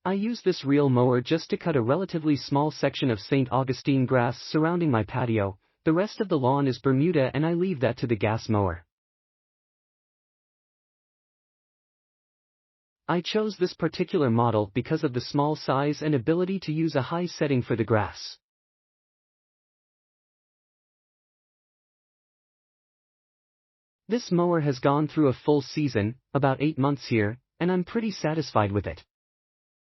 I use this reel mower just to cut a relatively small section of St Augustine grass surrounding my patio. The rest of the lawn is Bermuda and I leave that to the gas mower. I chose this particular model because of the small size and ability to use a high setting for the grass. This mower has gone through a full season, about 8 months here, and I'm pretty satisfied with it.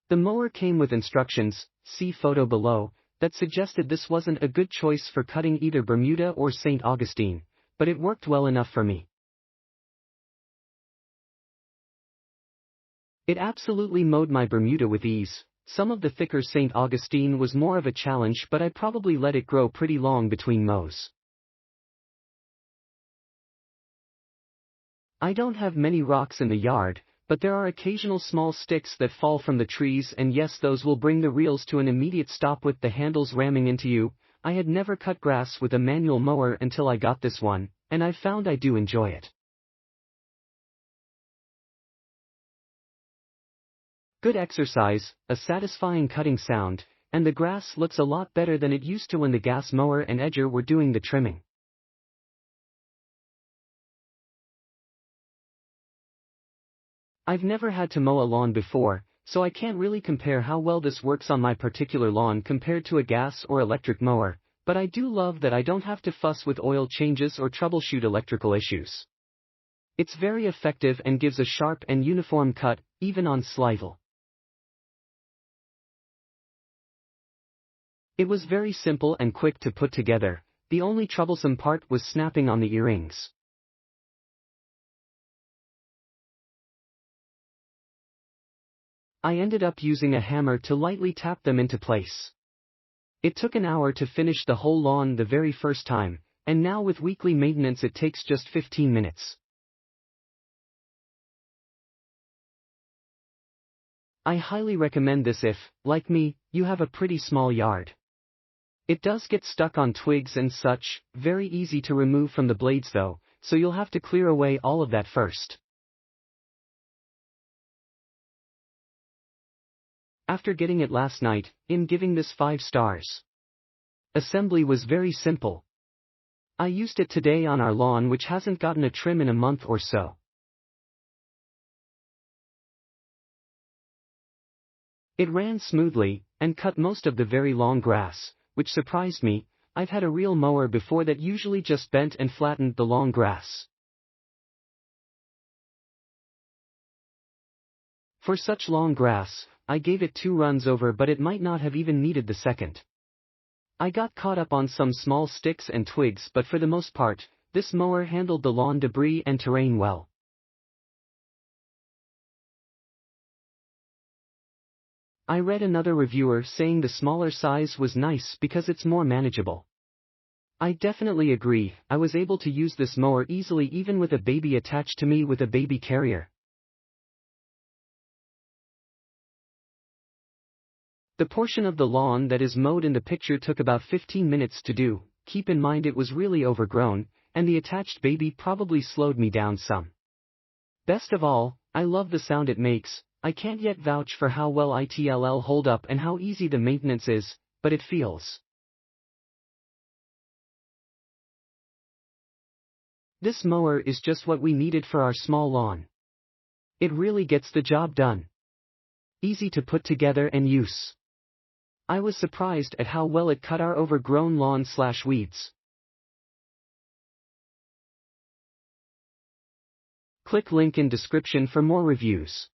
The mower came with instructions, see photo below, that suggested this wasn't a good choice for cutting either Bermuda or St Augustine, but it worked well enough for me. It absolutely mowed my Bermuda with ease. Some of the thicker St Augustine was more of a challenge, but I probably let it grow pretty long between mows. I don't have many rocks in the yard, but there are occasional small sticks that fall from the trees, and yes, those will bring the reels to an immediate stop with the handles ramming into you. I had never cut grass with a manual mower until I got this one, and I found I do enjoy it. Good exercise, a satisfying cutting sound, and the grass looks a lot better than it used to when the gas mower and edger were doing the trimming. I've never had to mow a lawn before, so I can't really compare how well this works on my particular lawn compared to a gas or electric mower, but I do love that I don't have to fuss with oil changes or troubleshoot electrical issues. It's very effective and gives a sharp and uniform cut, even on slivel. It was very simple and quick to put together. The only troublesome part was snapping on the earrings. I ended up using a hammer to lightly tap them into place. It took an hour to finish the whole lawn the very first time, and now with weekly maintenance it takes just 15 minutes. I highly recommend this if, like me, you have a pretty small yard. It does get stuck on twigs and such, very easy to remove from the blades though, so you'll have to clear away all of that first. After getting it last night, I'm giving this 5 stars. Assembly was very simple. I used it today on our lawn, which hasn't gotten a trim in a month or so. It ran smoothly, and cut most of the very long grass, which surprised me. I've had a reel mower before that usually just bent and flattened the long grass. For such long grass, I gave it 2 runs over, but it might not have even needed the second. I got caught up on some small sticks and twigs, but for the most part, this mower handled the lawn debris and terrain well. I read another reviewer saying the smaller size was nice because it's more manageable. I definitely agree. I was able to use this mower easily even with a baby attached to me with a baby carrier. The portion of the lawn that is mowed in the picture took about 15 minutes to do. Keep in mind it was really overgrown, and the attached baby probably slowed me down some. Best of all, I love the sound it makes. I can't yet vouch for how well it'll hold up and how easy the maintenance is, but it feels. This mower is just what we needed for our small lawn. It really gets the job done. Easy to put together and use. I was surprised at how well it cut our overgrown lawn/weeds. Click link in description for more reviews.